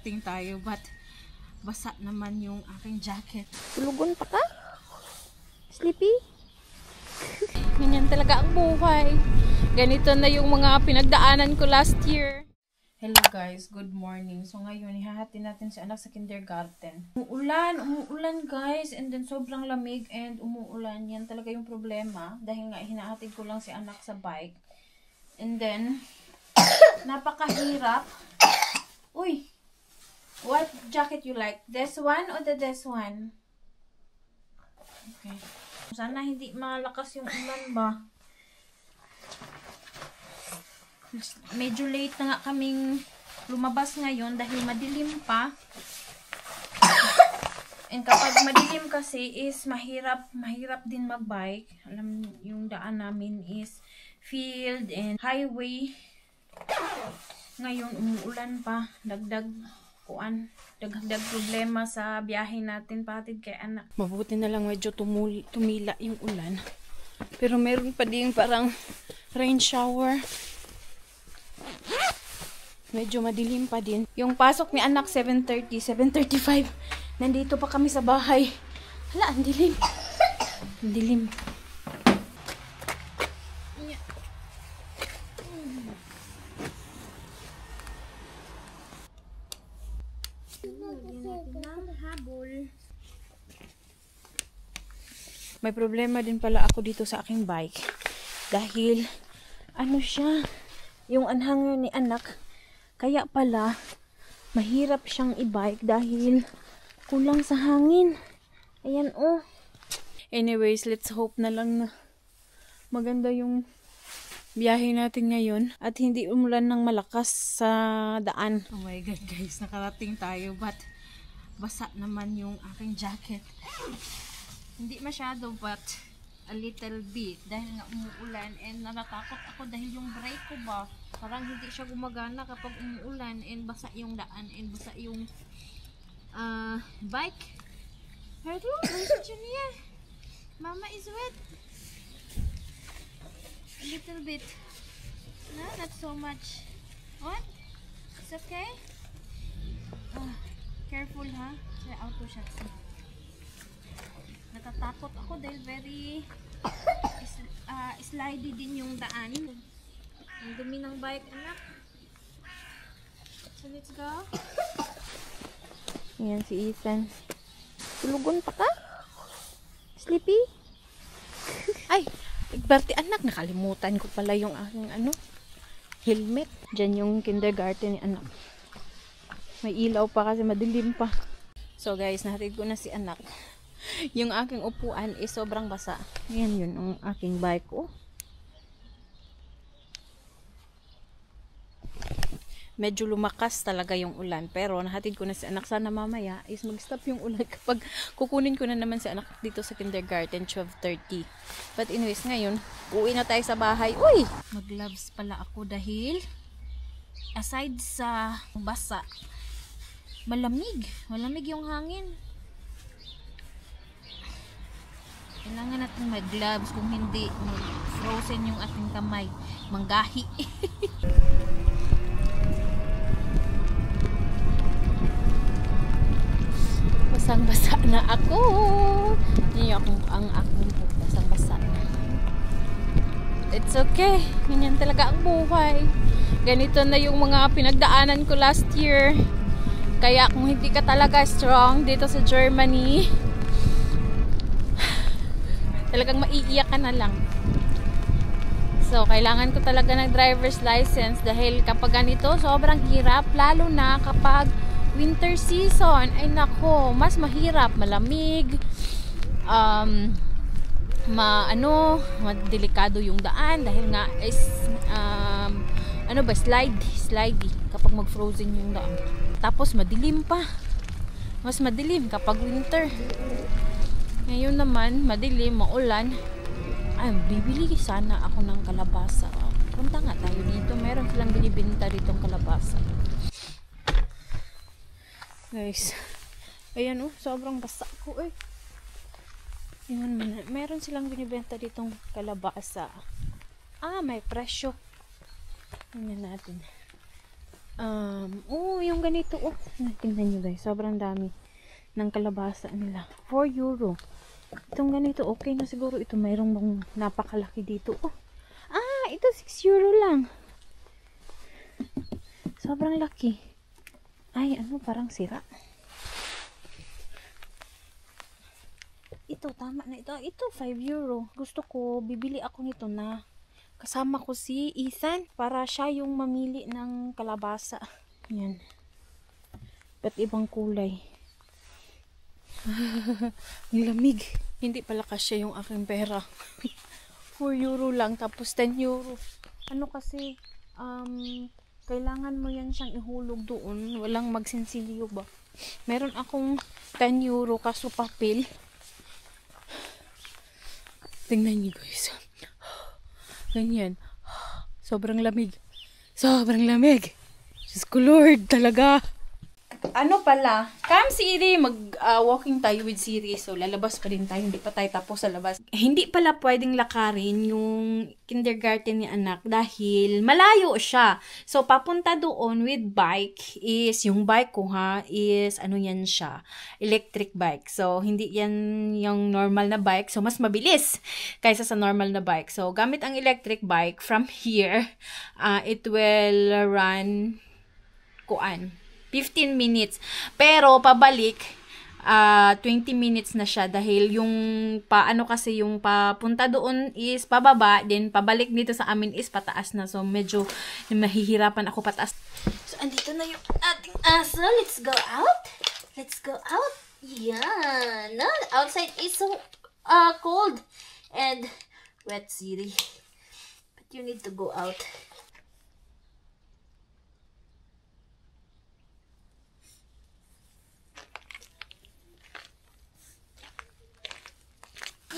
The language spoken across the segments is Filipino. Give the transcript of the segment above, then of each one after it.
nakarating tayo, but basa naman yung aking jacket. Tulugon pa ka? Sleepy? Ganyan talaga ang buhay. Ganito na yung mga pinagdaanan ko last year. Hello guys, good morning. So ngayon, ihahati natin si anak sa kindergarten. Umuulan guys, and then sobrang lamig and umuulan. Yan talaga yung problema. Dahil nga, hinahatid ko lang si anak sa bike. And then, napakahirap. Uy! What jacket you like? This one or this one? Okay. Sana hindi malakas yung ulan ba? Medyo late na nga kaming lumabas ngayon dahil madilim pa. And kapag madilim kasi is mahirap din magbike. Alam, yung daan namin is field and highway. Ngayon umuulan pa, dagdag problema sa biyahe natin patid kay anak. Mabuti na lang medyo tumila yung ulan. Pero meron pa din parang rain shower. Medyo madilim pa din. Yung pasok ni anak 7:30, 7:35. Nandito pa kami sa bahay. Hala, ang dilim. Ang dilim. May problema din pala ako dito sa aking bike. Dahil, ano siya, yung anhanger ni anak, kaya pala, mahirap siyang i-bike dahil kulang sa hangin. Ayan, oh. Anyways, let's hope na lang na maganda yung biyahe natin ngayon at hindi umulan ng malakas sa daan. Oh my God, guys. Nakarating tayo but basa naman yung aking jacket. Hindi masyado but a little bit dahil nga umuulan and natatakot ako dahil yung brake ko ba parang hindi siya gumagana kapag umuulan and basa yung daan and basa yung bike. Hello, Junior. Mama is wet. A little bit. No, not so much. What? It's okay? Careful ha. Sa auto shots. Natatakot ako dahil very slidey din yung daan. Ang dumi ng bike, anak. So let's go. Ayan si Ethan. Tulugon pa ka? Sleepy? Ay! Igbarte anak, nakalimutan ko pala yung aking helmet. Diyan yung kindergarten ni anak. May ilaw pa kasi madilim pa. So guys, nahatid ko na si anak. Yung aking upuan is sobrang basa. Yan yun ang aking bike ko. Medyo lumakas talaga yung ulan. Pero nahatid ko na si anak. Sana mamaya is mag-stop yung ulan kapag kukunin ko na naman si anak dito sa kindergarten 12:30. But anyways, ngayon, uwi na tayo sa bahay. Uy! Mag-gloves pala ako dahil aside sa basa, malamig. Malamig yung hangin. Kailangan natin mag-gloves kung hindi frozen yung ating kamay. Manggahi. Basang-basa na ako. Yung ang akong basang-basa na. It's okay. Ganyan talaga ang buhay. Ganito na yung mga pinagdaanan ko last year. Kaya kung hindi ka talaga strong dito sa Germany, talagang maiiyak ka na lang. So, kailangan ko talaga ng driver's license dahil kapag ganito, sobrang hirap. Lalo na kapag winter season. Ay nako, mas mahirap. Malamig. Delikado yung daan dahil nga is, slidey kapag mag-frozen yung daan. Tapos, madilim pa. Mas madilim kapag winter. Ngayon naman, madilim, maulan. Ay, bibili sana ako ng kalabasa. Punta nga tayo dito. Meron silang binibenta ditong kalabasa. Guys, ayan sobrang basa ko eh. Meron silang binibenta ditong kalabasa. May presyo. Tingnan natin. yung ganito, tingnan nyo guys, sobrang dami ng kalabasa nila. 4 euro. Itong ganito, okay na siguro ito. Mayroong napakalaki dito. Ito 6 euro lang. Sobrang laki. Ay, parang sira. Ito, tama na ito. Ito, 5 euro. Gusto ko, bibili ako nito na kasama ko si Ethan para siya yung mamili ng kalabasa. Yan. Ba't ibang kulay? Ang lamig. Hindi pala kasya yung aking pera. 4 euro lang, tapos 10 euro. Kasi, kailangan mo yan siyang ihulog doon. Walang magsinsilyo ba? Meron akong 10 euro kaso papel. Tingnan niyo guys. Ganyan. Sobrang lamig. Sobrang lamig. Diyos ko Lord, talaga. Come Siri, mag-walking tayo with Siri. So, lalabas pa din tayo. Hindi pa tayo tapos sa labas. Hindi pala pwedeng lakarin yung kindergarten ni anak dahil malayo siya. So, papunta doon with bike is, yung bike ko is, yan siya, electric bike. So, hindi yan yung normal na bike. So, mas mabilis kaysa sa normal na bike. So, gamit ang electric bike from here, it will run 15 minutes. Pero, pabalik, 20 minutes na siya dahil yung kasi yung papunta doon is pababa, then pabalik dito sa amin is pataas na. So, medyo mahihirapan ako pataas. So, andito na yung ating aso. Let's go out. Let's go out. Yeah. No, outside is so cold and wet, Siri. But you need to go out.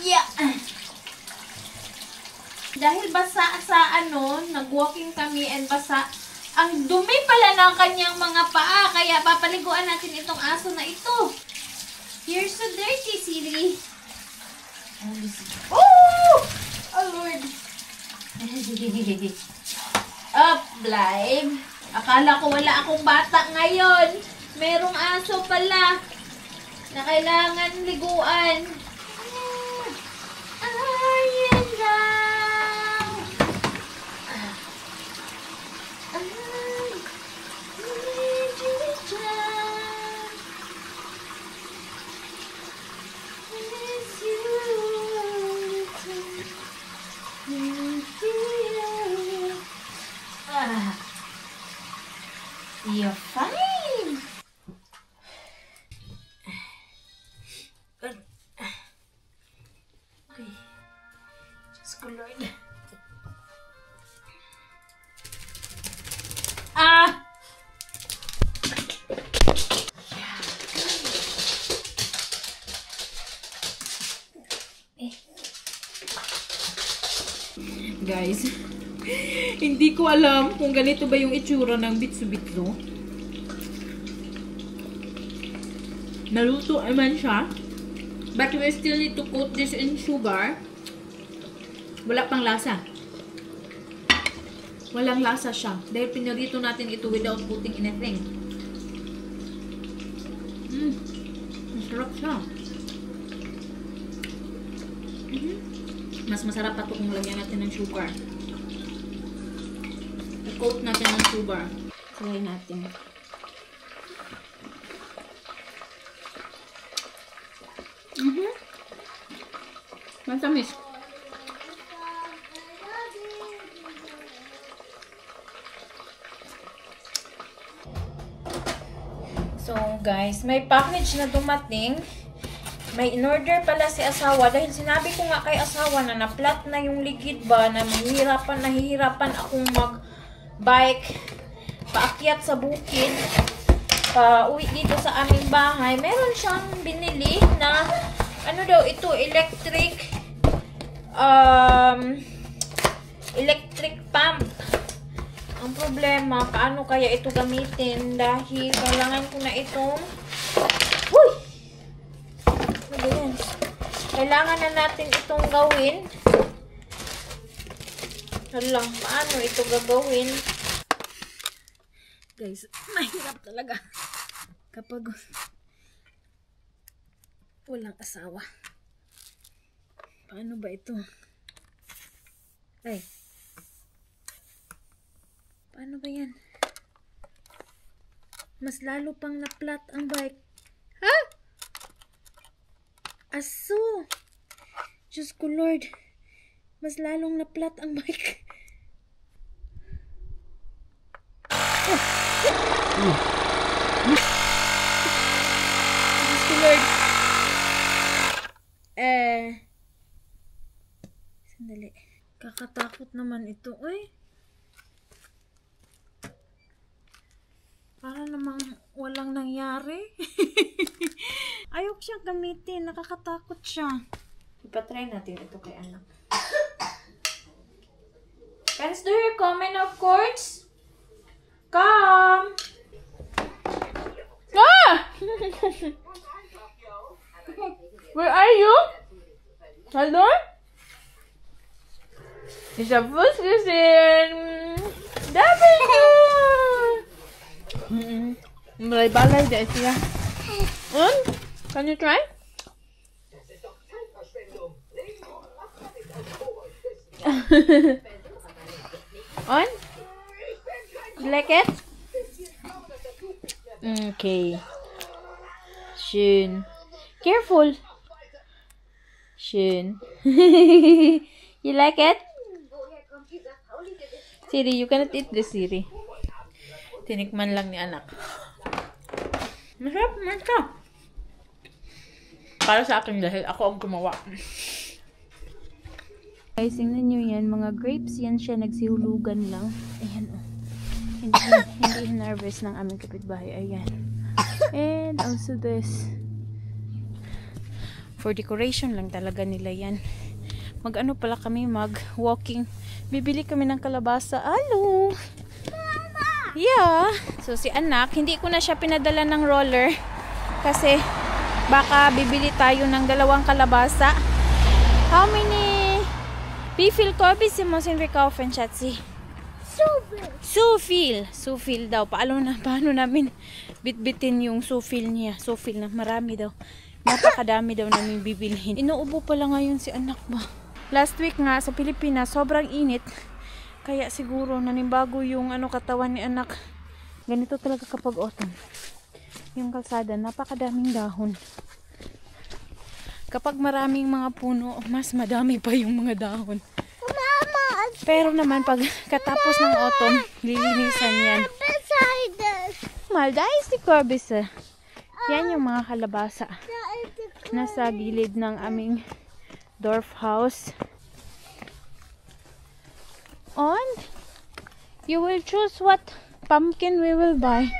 Yeah. Dahil basa sa nag-walking kami and basa, ang dumi pala ng kanyang mga paa, kaya papaliguan natin itong aso na ito. You're so dirty, Siri. Oh! Oh, Lord. Up, live. Akala ko wala akong bata ngayon. Merong aso pala na kailangan liguan. You're fine. Okay. Just go, Lord. Guys, hindi ko alam kung ganito ba yung itsura ng bitsu-bitsu. Naluto naman siya. But we still need to coat this in sugar. Wala pang lasa. Walang lasa siya. Dahil pinarito natin ito without putting anything. Masarap siya. Mas masarap pa ito kung lagyan natin ng sugar. I-coat natin ng sugar. Kulay natin. Matamis. So guys, may package na dumating. May in-order pala si asawa dahil sinabi ko nga kay asawa na na-flat na yung ligid ba na nahihirapan akong mag-bike paakyat sa bukid uwi dito sa aming bahay. Meron siyang binili na ito, electric pump. Ang problema, paano kaya ito gamitin dahil kailangan ko na itong kailangan na natin itong gawin. Paano ito gagawin? Guys, mahirap talaga kapag walang asawa. Paano ba ito? Ay. Paano ba yan? Mas lalo pang na-flat ang bike. Ha? Aso! Diyos ko Lord. Mas lalong na-flat ang bike. Diyos ko Lord. Sandali. Kakatakot naman ito. Uy. Para namang walang nangyari. Ayok siyang gamitin. Nakakatakot siya. Ipatry natin ito kay anak. Consider your comment, of course. Come! Ah! Where are you? Hello? Isa bus kasi. Dapat! Balay-balay dahil siya. Can you try? On? You like it? Okay. Schön. Careful. Schön. You like it? Siri, you cannot eat this, Siri. Tinikman lang ni anak. Masarap naman ito. Para sa akin dahil ako ang gumawa. Guys, tingnan nyo yan. Mga grapes yan siya. Nagsihulugan lang. Ayan o. Hindi nervous ng aming kapitbahay. Ayan. And also this. For decoration lang talaga nila yan. Mag-ano pala kami, mag-walking. Bibili kami ng kalabasa. Alo! Yeah. So si anak, hindi ko na siya pinadala ng roller. Kasi baka bibili tayo ng 2 kalabasa. How many? Bifil ko, mo sin rekaufen, Chatsi. Sufil daw. Paano namin bitbitin yung sufil niya. Sufil na marami daw. Napakadami daw namin bibilhin. Inuubo pala ngayon si anak ba. Last week nga sa Pilipinas, sobrang init. Kaya siguro nanimbago yung katawan ni anak. Ganito talaga kapag autumn. Yung kalsada, napakadaming dahon. Kapag maraming mga puno, mas madami pa yung mga dahon. Pero naman pag katapos ng autumn, lilinisan yan. Malda is the corbis. Yan yung mga kalabasa. Nasa gilid ng aming dwarf house. On, you will choose what pumpkin we will buy.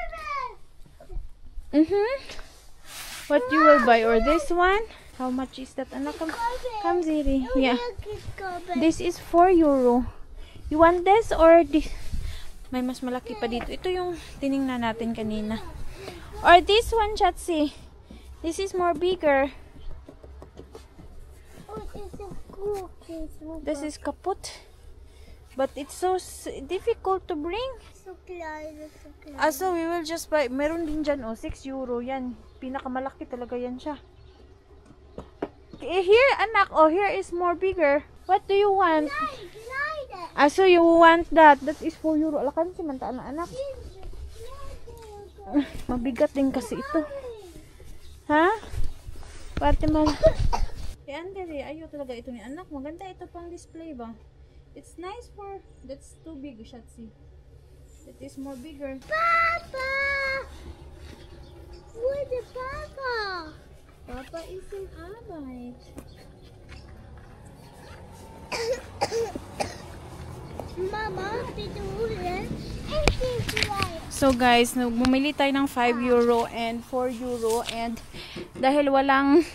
What you will buy, or this one? How much is that? Anak, come Ziri. Yeah. This is 4 euro. You want this or this? May mas malaki pa dito. Ito yung tiningnan natin kanina. Or this one, Chatsi. This is more bigger. This is kaput. But it's so difficult to bring. So we will just buy. Meron din dyan, 6 euro yan. Pinakamalaki talaga yan siya. Here, anak. Here is more bigger. What do you want? So you want that. That is 4 euro. Alakan si mantaan na anak. Mabigat din kasi ito. Ha? Pati mal. Andere, ayaw talaga ito ni anak. Maganda ito pang display ba? It's nice for... That's too big, Shatsi. It is more bigger. Papa! Where's the Papa? Papa is in Arbeit. Mama, did you hear? So guys, bumili tayo ng 5 euro and 4 euro and dahil walang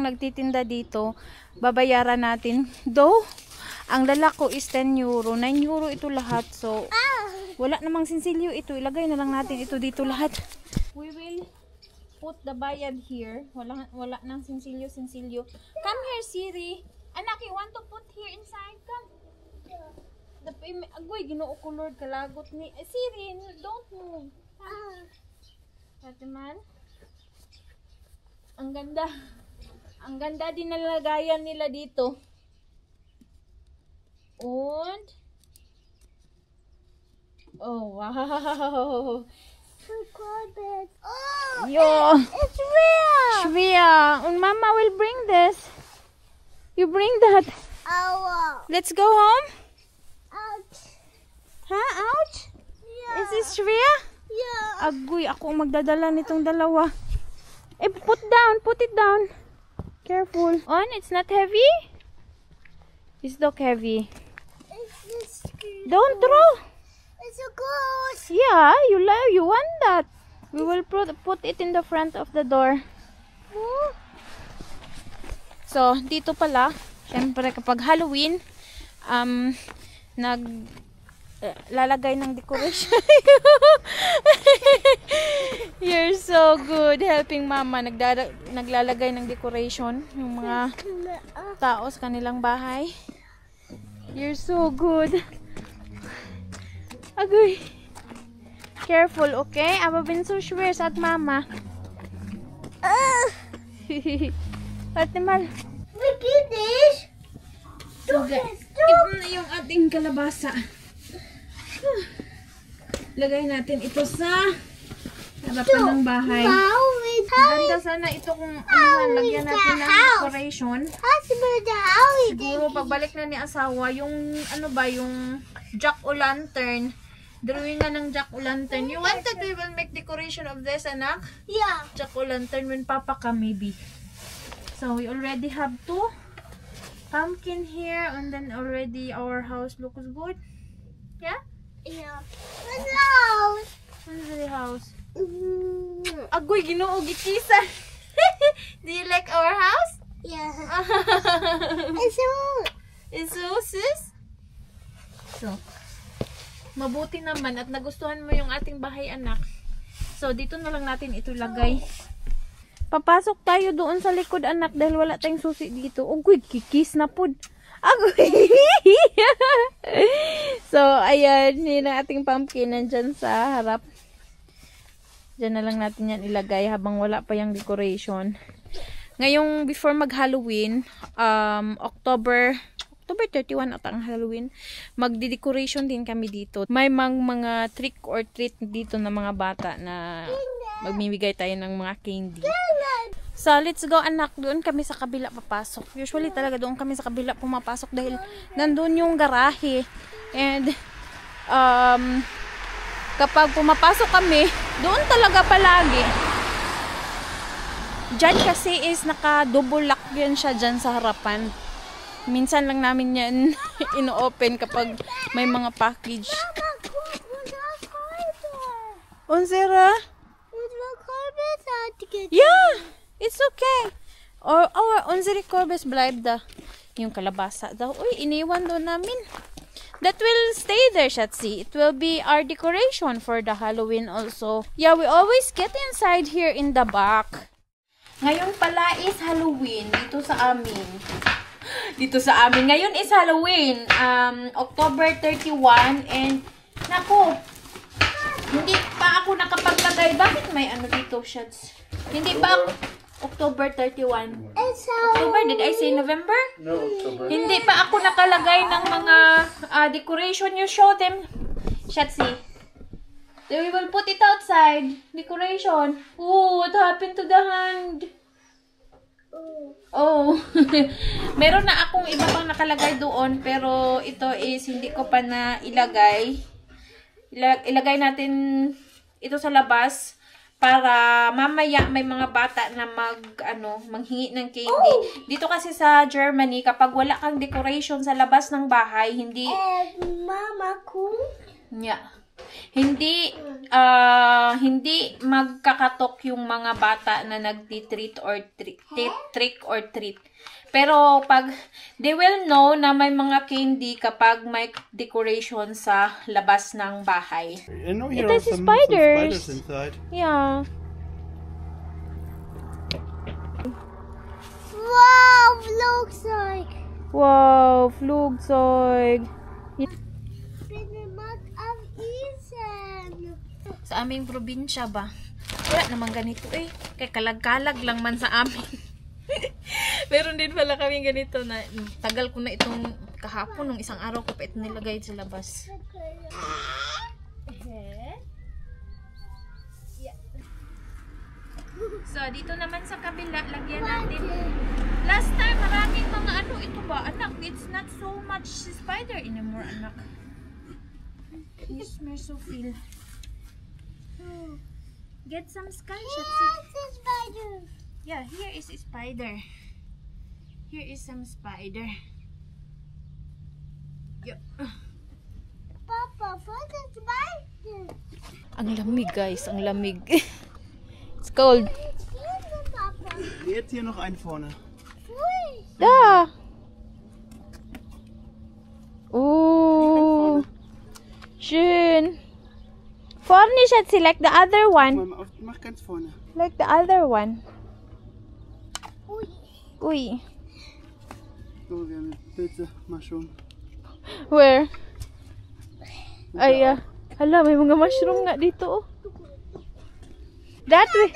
nagtitinda dito, babayaran natin. Though, ang dala ko is 10 euro. 9 euro ito lahat. So, wala namang sinsilyo ito. Ilagay na lang natin ito dito lahat. We will put the bayad here. Wala nang sinsilyo. Come here, Siri. Anak, you want to put here inside? Come. Agoy, Ginoo ko Lord, kalagot ni Siri, don't move. Fatima? Ang ganda. Ang ganda din nalagayan nila dito. Und oh wow. Oh, Yo. it's real. Shvia, and Mama will bring this. You bring that. Oh, Let's go home. ouch. Ha? Ouch. Yeah. Is this Shvia? Yeah. Agoy, ako ang magdadala nitong dalawa. Eh, put it down. Careful. On, it's not heavy? It's not heavy. It's just Don't throw. It's a ghost. Yeah, you want that. We will put it in the front of the door. So, dito pala, syempre kapag Halloween, lalagay ng decoration. You're so good helping Mama. Naglalagay ng decoration yung mga tao sa kanilang bahay. You're so good. Agoy. Careful, okay? Aber bin so schwer, sagt Mama. Warte mal. Look at this. So, ito na yung ating kalabasa. Lagay natin ito sa harapan ng bahay. Ganda sana ito kung lagyan natin ng decoration. Siguro pagbalik na ni asawa, yung yung jack-o'-lantern. Drawing nga ng jack-o'-lantern. You want that we will make decoration of this, anak? Yeah. Jack-o'-lantern when Papa come, maybe. So we already have 2 pumpkin here, and then already our house looks good. Yeah? Yeah. Hello. Where's the house? Agoy, Ginoo, gikisan. Do you like our house? Yeah. It's so sis. So, mabuti naman at nagustuhan mo yung ating bahay, anak. So, dito na lang natin ito lagay. Papasok tayo doon sa likod, anak, dahil wala tayong susi dito. Agoy, kikis na pod. Agoy. So, ayan, yun ang ating pumpkin nandyan sa harap. Diyan na lang natin yan ilagay habang wala pa yung decoration. Ngayong before mag-Halloween, October 31 at ang Halloween, magdi-decoration din kami dito. May mga trick or treat dito na mga bata na magmimigay tayo ng mga candy. So, let's go, anak. Doon kami sa kabila papasok. Usually talaga doon kami sa kabila pumapasok dahil nandun yung garahe. And, kapag pumapasok kami, doon talaga palagi. Diyan kasi is naka-double lock yan siya dyan sa harapan. Minsan lang namin yan ino-open kapag may mga package. Unsira? Yeah, it's okay. Or unsiri korbes bleib da. Yung kalabasa daw. Uy, iniwan doon namin. That will stay there, Shatsi. It will be our decoration for the Halloween also. Yeah, we always get inside here in the back. Ngayon pala is Halloween dito sa amin. Ngayon is Halloween. October 31 and naku, hindi pa ako nakapaglagay. Bakit may ano dito, Shats? Hindi pa ako. October 31. October? Did I say November? No, October. Hindi pa ako nakalagay ng mga decoration. You show them, Shatsi. Then we will put it outside. Decoration. Oh, what happened to the hand? Oh. Meron na akong iba pang nakalagay doon, pero ito is hindi ko pa na ilagay. Ilagay natin ito sa labas. Para mamaya may mga bata na manghingi ng candy. Dito kasi sa Germany, kapag wala kang decoration sa labas ng bahay, hindi Mama ko. Yeah. Hindi magkakatok yung mga bata na nagti-treat or trick or treat. Pero pag they will know na may mga candy kapag may decoration sa labas ng bahay. I know here It are has some spiders. spiders inside. Yeah. Wow, looks like. Wow, Flugzeug. Binnen mag afeten. Sa aming probinsya ba? Wala naman ganito eh. Kaya kalag-kalag lang man sa amin. Meron din pala kami ganito na tagal ko na itong kahapon, nung isang araw ko pa ito nilagay sa labas. So, dito naman sa kabila, lagyan natin. Last time, maraming mga ano ito ba? Anak, it's not so much spider anymore, anak. Yes, Mersofil. Get some skull shots. Yes, a spider. Yeah, here is a spider. Here is some spider. Yeah. Papa, what's a spider? Ang lamig, guys. Ang lamig. It's cold. Papa. Jetzt hier noch einen vorne. Da! Oh! Schön. Vorne, Schatzi, like the other one. Mach ganz vorne. Like the other one. Ui. Uy. So, wir haben Pilze, Mushroom. Where? Ay, hala, may mga mushroom nga dito, oh. That way.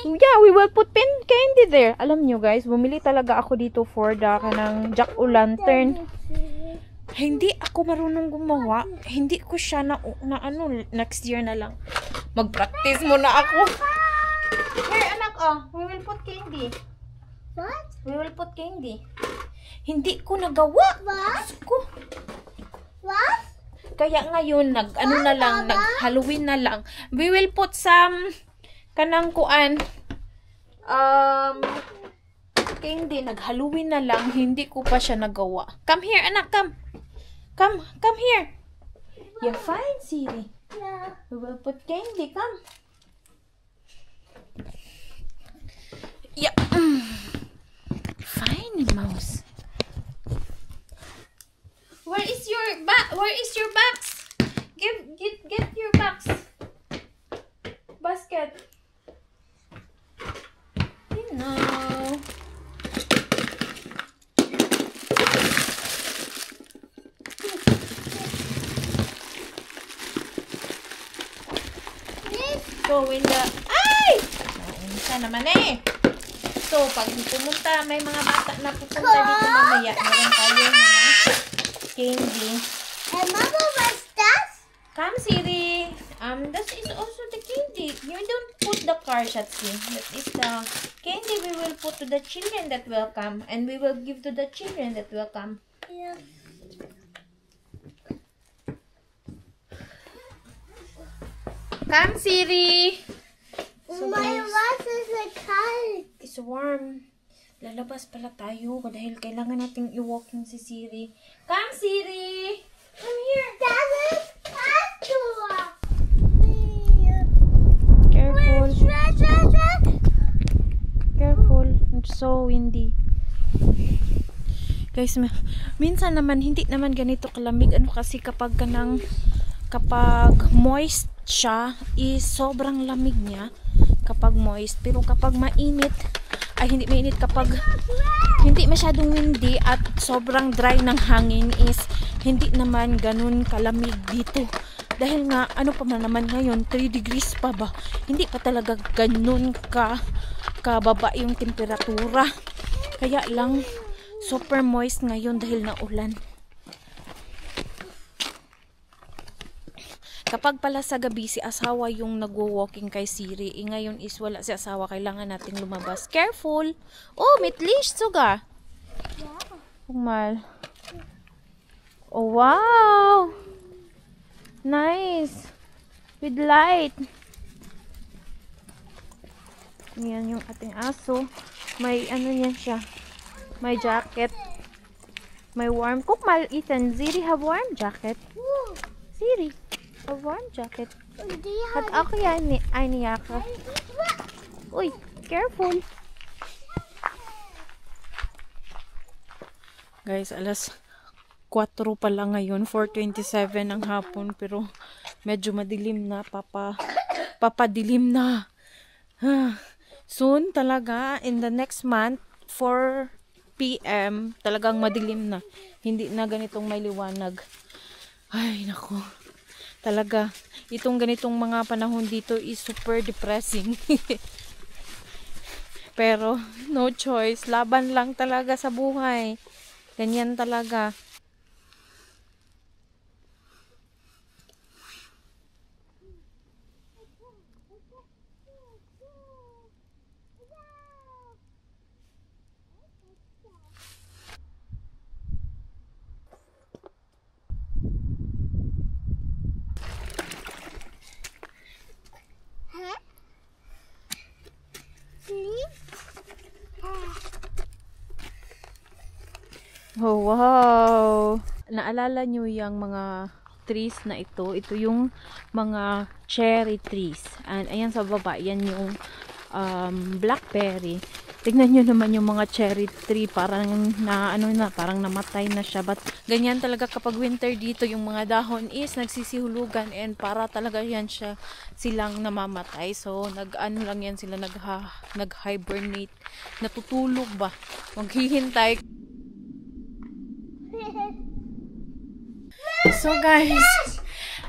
Yeah, we will put candy there. Alam nyo guys, bumili talaga ako dito for the kanang jack-o'-lantern. Hindi ako marunong gumawa. Hindi ko siya na ano, next year na lang. Mag-practice muna ako. Here, anak, oh. We will put candy. What? We will put candy. Hindi ko nagawa. What? Ko. What? Kaya ngayon, ano na lang, nag-Halloween na lang. We will put some kanang kuan. Candy, nag-Halloween na lang. Hindi ko pa siya nagawa. Come here, anak, come. Come here. You're fine, Siri. Yeah. We will put candy, come. Yeah. Fine, mouse. Where is your box? Get your box. Basket. You know. So, when the... Ay! Isa naman eh. So, pag pumunta, may mga bata na pupunta dito mamaya. Meron tayo mga candy. And Mama, what's that? Come, Siri. That is also the candy. You don't put the car shots in. That is the candy we will put to the children that will come. And we will give to the children that will come. Yeah. Come, Siri. So, My guys, what is a kite? it's warm. Lalabas pala tayo dahil kailangan nating i-walking si Siri. Come, Siri. Come here. That is Pastua. Careful. Careful. It's so windy. Guys, minsan naman hindi naman ganito kalamig. Ano kasi kapag moist siya, is sobrang lamig niya kapag moist. Pero kapag mainit, ay hindi mainit, kapag hindi masyadong windy at sobrang dry ng hangin, is hindi naman ganun kalamig dito. Dahil nga, ano pa man naman ngayon, 3 degrees pa ba? Hindi pa talaga ganun kababa yung temperatura. Kaya lang, super moist ngayon dahil naulan. Kapag pala sa gabi, si asawa yung nagwo-walking kay Siri. Ngayon is wala si asawa. Kailangan nating lumabas. Careful! Oh, mitlish suga! Kumal. Oh, wow! Nice! With light. Yan yung ating aso. May ano yan siya. May jacket. May warm. Kukmal, Ethan. Siri have warm jacket. Siri. A warm jacket. At ako yan ay niyaka. Uy, careful. Guys, alas 4 pa lang ngayon. 4:27 ng hapon. Pero medyo madilim na. Papadilim na. Soon talaga, in the next month, 4 PM, talagang madilim na. Hindi na ganitong may liwanag. Ay, naku. Talaga, itong ganitong mga panahon dito is super depressing. Pero, no choice. Laban lang talaga sa buhay. Ganyan talaga. Oh, wow! Naalala nyo yung mga trees na ito? Ito yung mga cherry trees. And ayan sa baba, yan yung blackberry. Tignan nyo naman yung mga cherry tree. Parang parang namatay na siya. But ganyan talaga kapag winter dito, yung mga dahon is nagsisihulugan and para talaga yan silang namamatay. So, lang yan sila, nag-hibernate. Natutulog ba? Maghihintay. So guys,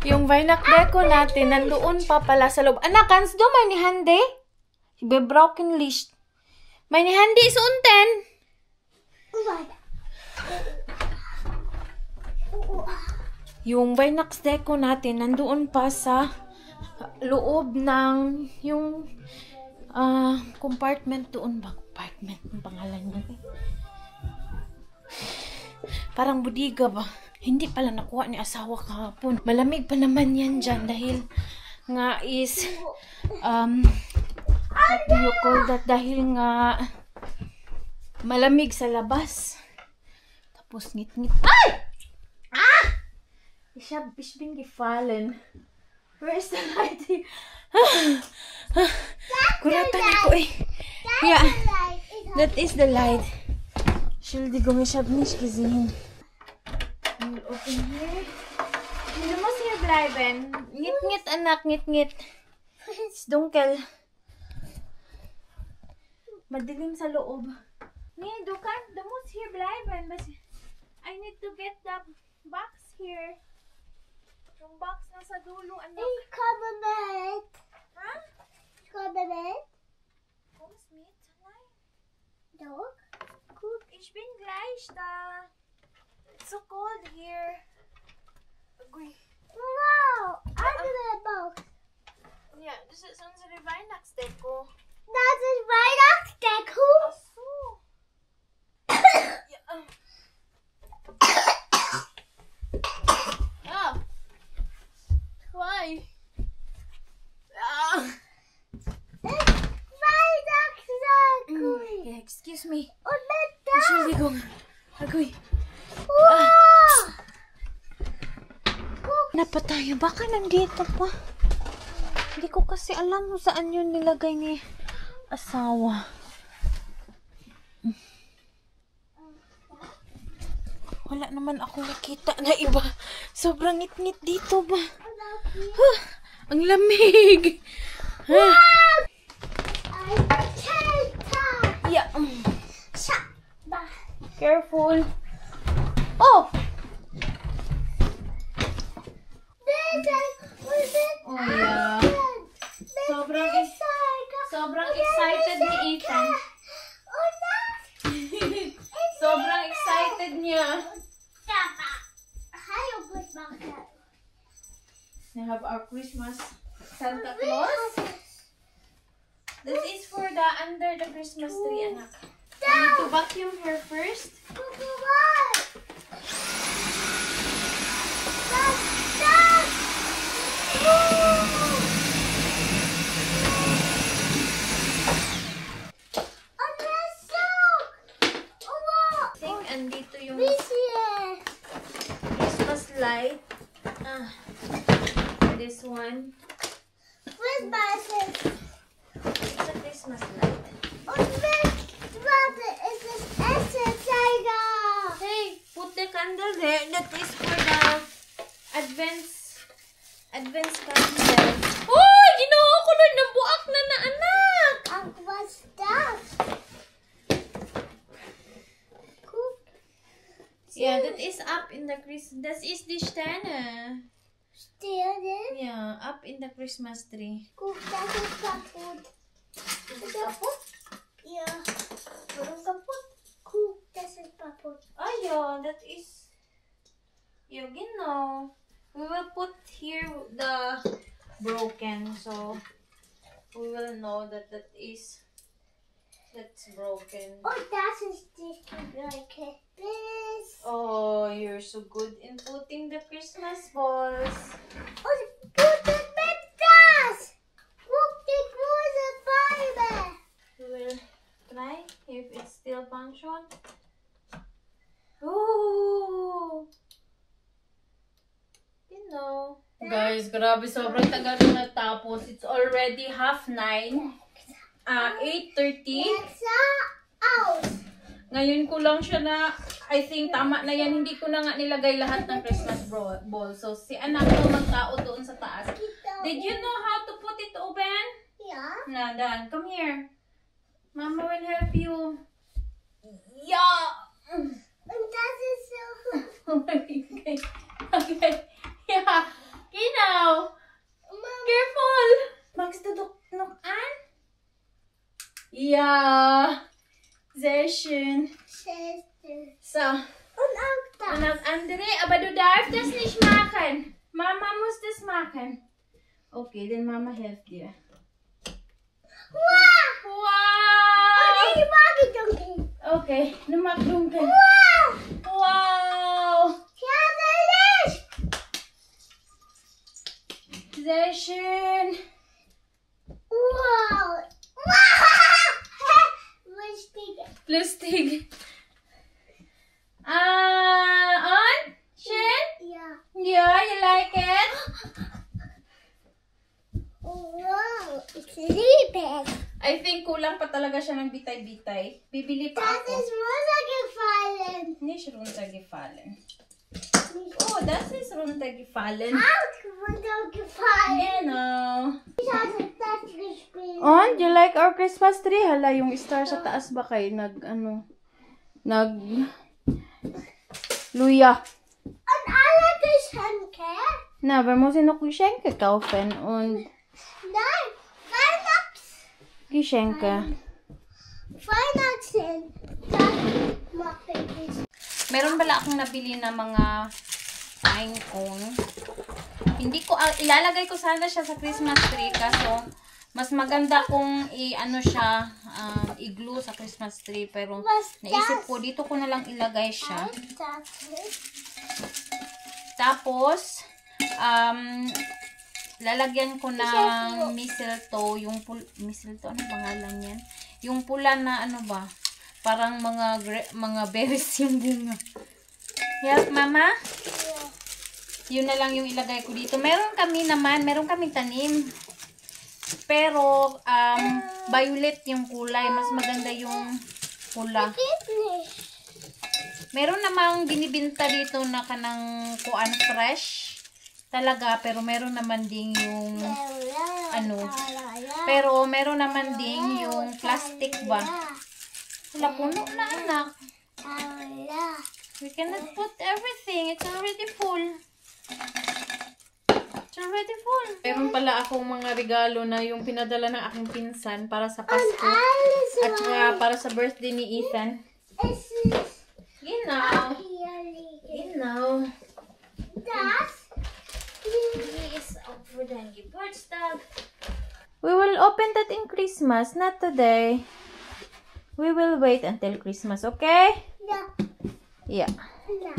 yung Vinac deco natin nandoon pa pala sa loob. Anak, kans do may ni hande? Be broken list. May ni hande is unten. Yung Vinac deco natin nandoon pa sa loob ng yung compartment doon ba? Compartment ang pangalan niya. Parang budiga ba? Hindi pala nakuha ni asawa kahapon. Malamig pa naman yan dyan dahil nga is what do you call that? Dahil nga malamig sa labas. Tapos ngit-ngit. Ay! Ah! It's been gefallen. Where is the light? Kuratan ako eh. Yeah. That is the light. Schuldigung, ich hab nicht gesehen. We'll open here. Du musst hier bleiben. Ngit-ngit, anak, ngit-ngit. It's dunkel. Madilim sa loob. Nee, du musst hier bleiben. I need to get the box here. Yung box nasa dulo, anak. Ich komme mit. Ha? Ich komme mit. Kommst mit? Nein. Doch. Guck, ich bin gleich da. It's so cold here. Agree. Wow, andere box. Ja, das ist unsere Weihnachtsdeko. Das ist Weihnachtsdeko. Ach so. Ja. Ah. Why? Ah. Weihnachtsdeko. Yeah, excuse me. Und mit das. Entschuldigung. Agoy. Wow. Napatayo. Baka nandito pa. Hindi ko kasi alam kung saan yun nilagay ni asawa. Wala naman akong nakita na iba. Sobrang ngit-ngit dito ba? Ang lamig. Wow. Yeah. Careful. Oh! Oh yeah. Sobrang excited ni Ethan. Sobrang excited niya. We have our Christmas Santa Claus. This is for the under the Christmas tree, anak. I need to vacuum her first. I think andito yung Christmas light. This one. It's a Christmas light. Hey, put the candle there. That is for the advance candle. Oh, ginawa ko na ng buak na anak. What's that? Yeah, that is up in the Christmas. That is die Sterne. Still there? Yeah, up in the Christmas tree. Cook, das ist kaputt. Is it kaputt? Ja. Warum kaputt? Cook, das ist kaputt. Ah, yeah, that is... Yeah, genau. We will put here the broken, so we will know that that's broken. Oh, das ist nicht like this. Oh, you're so good in putting the Christmas balls. Oh, put it mit das. Guck, die große Farbe. We will try if it still function. Oh! You know. Guys, grabe, sobrang tagal na natapos. It's already 8:30. 8:30. Alexa, aus. Ngayon ko lang siya na, I think tama na yan. Hindi ko na nga nilagay lahat ng Christmas ball. So, si anak ko magtao doon sa taas. Did you know how to put it open? Ja. Na, Dan, come here. Mama will help you. Yeah! Und das ist so. Okay. Okay. Yeah. Genau. Mama. Careful. Magst du doch noch an? Ja. Sehr schön. Scheiße. So. Und auch das. Und das andere, aber du darfst das nicht machen. Mama muss das machen. Okay, dann Mama hilft dir. Wow. Wow! Und ich mag es dunkel. Okay, nu mag dunkel. Wow. Wow! Ja, Licht. Sehr schön. Wow. Wow. Lustig. Lustig. On? Schön? Ja. Yeah, you like it? Wow. Ich liebe es. I think kulang pa talaga siya ng bitay-bitay. Bibili pa Das ako. ist runtergefallen. Nicht runtergefallen. Oh, das ist runtergefallen. Auch runtergefallen. Genau. Ich habe das gespielt. On, you like our Christmas tree? Hala, yung star sa taas ba kayo? Luja. Und alle Geschenke? Na, wir müssen noch Geschenke kaufen und Nein, Geschenke. Weihnachten. Das mache ich. Meron bala akong nabili na mga pine cone. Hindi ko, ilalagay ko sana siya sa Christmas tree kaso mas maganda kung i-glue sa Christmas tree. Pero naisip ko, dito ko na lang ilagay siya. Tapos, lalagyan ko ng mistletoe. Mistletoe, ano pangalan yan? Yung pula na ano ba? Parang mga berries yung bunga. Yes, Mama? Yun na lang yung ilagay ko dito. Meron kami tanim. Pero, violet yung kulay. Mas maganda yung pula. Meron namang binibinta dito na kanang kuan fresh. Talaga, pero meron naman ding yung pero meron naman ding yung plastic ba? Wala, puno na anak. We cannot put everything. It's already full. It's already full. Meron pala akong mga regalo na yung pinadala ng aking pinsan para sa Pasko. At saka para sa birthday ni Ethan. Genau. Genau. Das is for the Geburtstag. We will open that in Christmas, not today. We will wait until Christmas, okay? ja. Yeah. Ja.